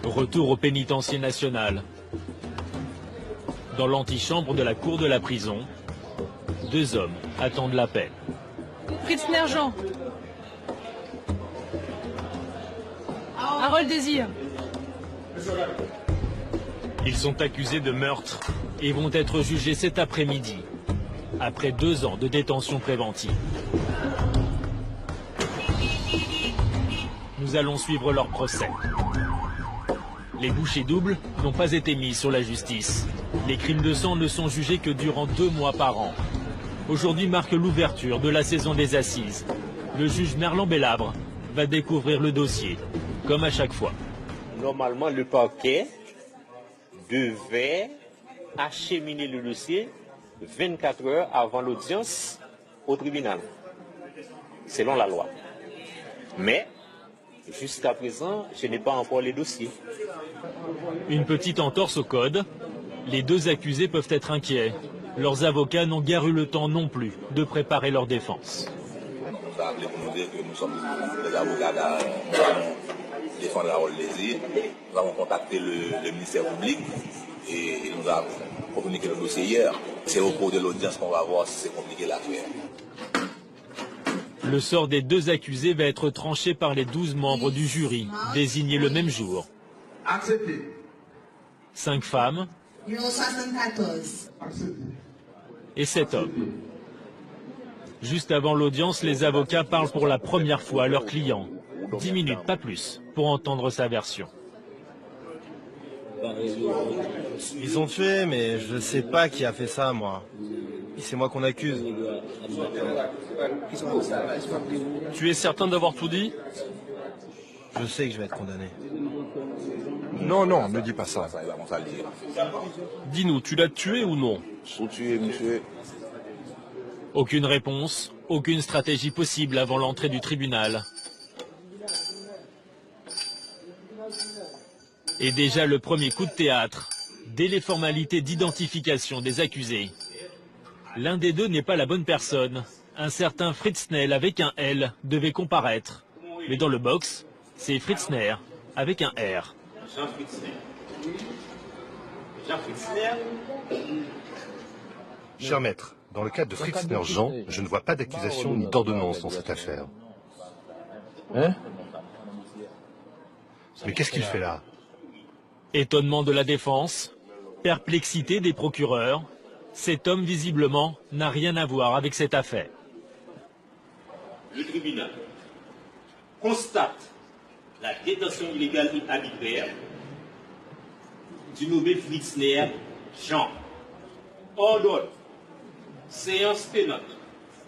Retour au pénitencier national. Dans l'antichambre de la cour de la prison, deux hommes attendent l'appel. Fritzner Jean. Harold Désir. Ils sont accusés de meurtre et vont être jugés cet après-midi, après 2 ans de détention préventive. Nous allons suivre leur procès. Les bouchées doubles n'ont pas été mises sur la justice. Les crimes de sang ne sont jugés que durant 2 mois par an. Aujourd'hui marque l'ouverture de la saison des assises. Le juge Merlan Bellabre va découvrir le dossier, comme à chaque fois. Normalement, le parquet devait acheminer le dossier 24 heures avant l'audience au tribunal, selon la loi. Mais, jusqu'à présent, je n'ai pas encore les dossiers. Une petite entorse au code. Les 2 accusés peuvent être inquiets. Leurs avocats n'ont guère eu le temps non plus de préparer leur défense. Nous avons appelé pour nous dire que nous sommes des avocats qui défendent Harold Désir. Nous avons contacté le ministère public et nous avons communiqué le dossier hier. C'est au cours de l'audience qu'on va voir si c'est compliqué l'affaire. Le sort des 2 accusés va être tranché par les 12 membres du jury, désignés le même jour. Accepté. 5 femmes et 7 hommes. Juste avant l'audience, les avocats parlent pour la première fois à leur client. 10 minutes, pas plus, pour entendre sa version. Ils ont tué, mais je ne sais pas qui a fait ça, moi. C'est moi qu'on accuse. Tu es certain d'avoir tout dit? Je sais que je vais être condamné. Non, non, ne dis pas ça. Dis-nous, tu l'as tué ou non? Tué, monsieur. Aucune réponse, aucune stratégie possible avant l'entrée du tribunal. Et déjà le premier coup de théâtre, dès les formalités d'identification des accusés. L'un des 2 n'est pas la bonne personne. Un certain Fritzner avec un L devait comparaître. Mais dans le box, c'est Fritzner avec un R. Jean Fritzner. Jean Fritzner. Cher maître, dans le cas de Fritzner Jean, je ne vois pas d'accusation ni d'ordonnance dans cette affaire. Hein? Mais qu'est-ce qu'il fait là? Étonnement de la défense, perplexité des procureurs. Cet homme, visiblement, n'a rien à voir avec cette affaire. Le tribunal constate la détention illégale et arbitraire du nommé Fritzner Jean. Ordonne, séance tenante,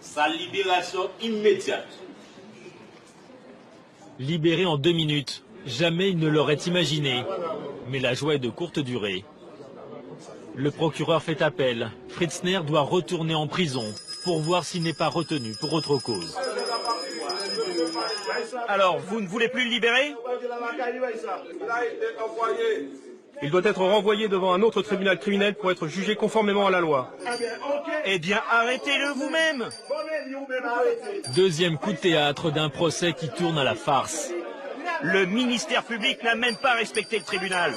sa libération immédiate. Libéré en 2 minutes, jamais il ne l'aurait imaginé. Mais la joie est de courte durée. Le procureur fait appel. Fritzner doit retourner en prison pour voir s'il n'est pas retenu pour autre cause. Alors, vous ne voulez plus le libérer? Il doit être renvoyé devant un autre tribunal criminel pour être jugé conformément à la loi. Eh bien, arrêtez-le vous-même. 2e coup de théâtre d'un procès qui tourne à la farce. Le ministère public n'a même pas respecté le tribunal.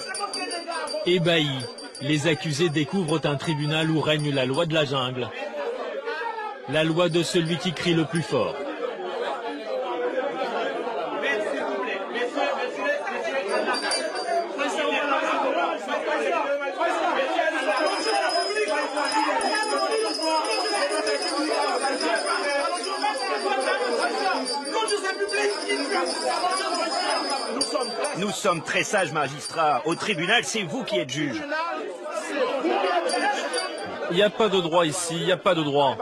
Ébahis, les accusés découvrent un tribunal où règne la loi de la jungle. La loi de celui qui crie le plus fort. Nous sommes très sages magistrats. Au tribunal, c'est vous qui êtes juge. Il n'y a pas de droit ici, il n'y a pas de droit.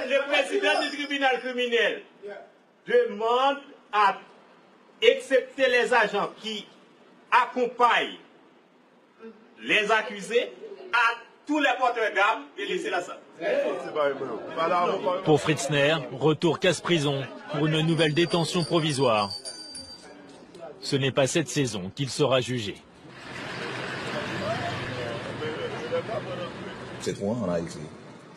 Le président du tribunal criminel demande à accepter les agents qui accompagnent les accusés à tous les porteurs d'armes et laisser la salle. Pour Fritzner, retour casse-prison pour une nouvelle détention provisoire. Ce n'est pas cette saison qu'il sera jugé. C'est toi en Haïti.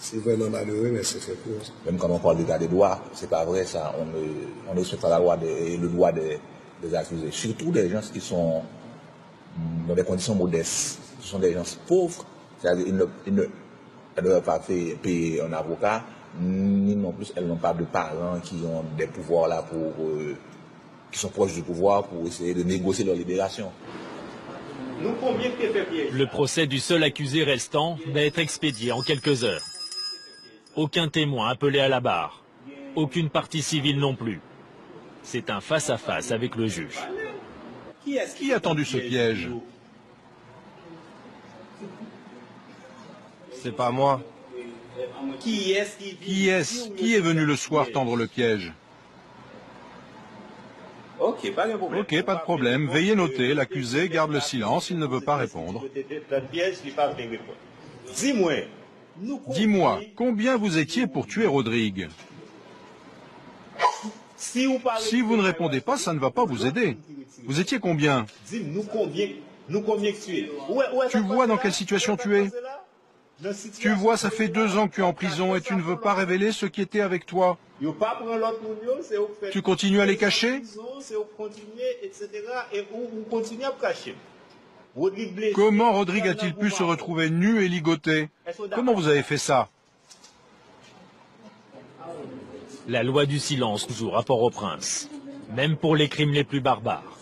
C'est vraiment malheureux, mais c'est fait pour ça. Même quand on parle d'état des droits, c'est pas vrai ça. On respecte la loi et le droit des accusés. Surtout des gens qui sont dans des conditions modestes. Ce sont des gens pauvres. C'est-à-dire ils ne peuvent pas payer un avocat, ni non plus elles n'ont pas de parents qui ont des pouvoirs là qui sont proches du pouvoir pour essayer de négocier leur libération. Le procès du seul accusé restant va être expédié en quelques heures. Aucun témoin appelé à la barre. Aucune partie civile non plus. C'est un face-à-face avec le juge. Qui a tendu ce piège? C'est pas moi. Qui est venu le soir tendre le piège? Ok, pas de problème. Veuillez noter, l'accusé garde le silence, il ne veut pas répondre. Dis-moi, combien vous étiez pour tuer Rodrigue? Si vous ne répondez pas, ça ne va pas vous aider. Vous étiez combien? Tu vois dans quelle situation tu es? Tu vois, ça fait 2 ans que tu es en prison et tu ne veux pas révéler ceux qui étaient avec toi. Tu continues à les cacher? Comment Rodrigue a-t-il pu se retrouver nu et ligoté? Comment vous avez fait ça? La loi du silence toujours à Port-au-Prince, même pour les crimes les plus barbares.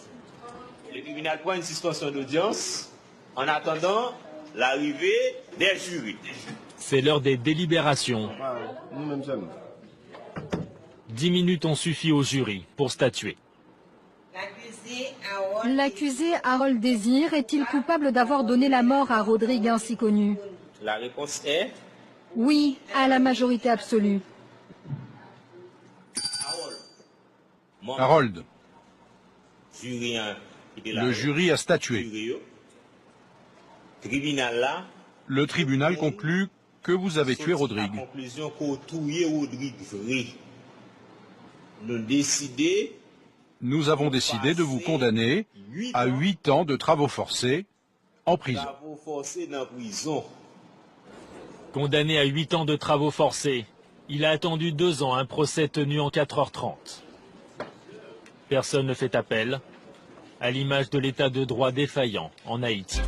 Le tribunal prend une suspension d'audience en attendant l'arrivée des jurys. C'est l'heure des délibérations. 10 minutes ont suffi au jury pour statuer. L'accusé Harold Désir est-il coupable d'avoir donné la mort à Rodrigue ainsi connu? La réponse est oui, à la majorité absolue. Harold, le jury a statué. Le tribunal conclut que vous avez tué Rodrigue. Nous avons décidé de vous condamner à 8 ans de travaux forcés en prison. Condamné à 8 ans de travaux forcés, il a attendu 2 ans un procès tenu en 4h30. Personne ne fait appel, à l'image de l'état de droit défaillant en Haïti.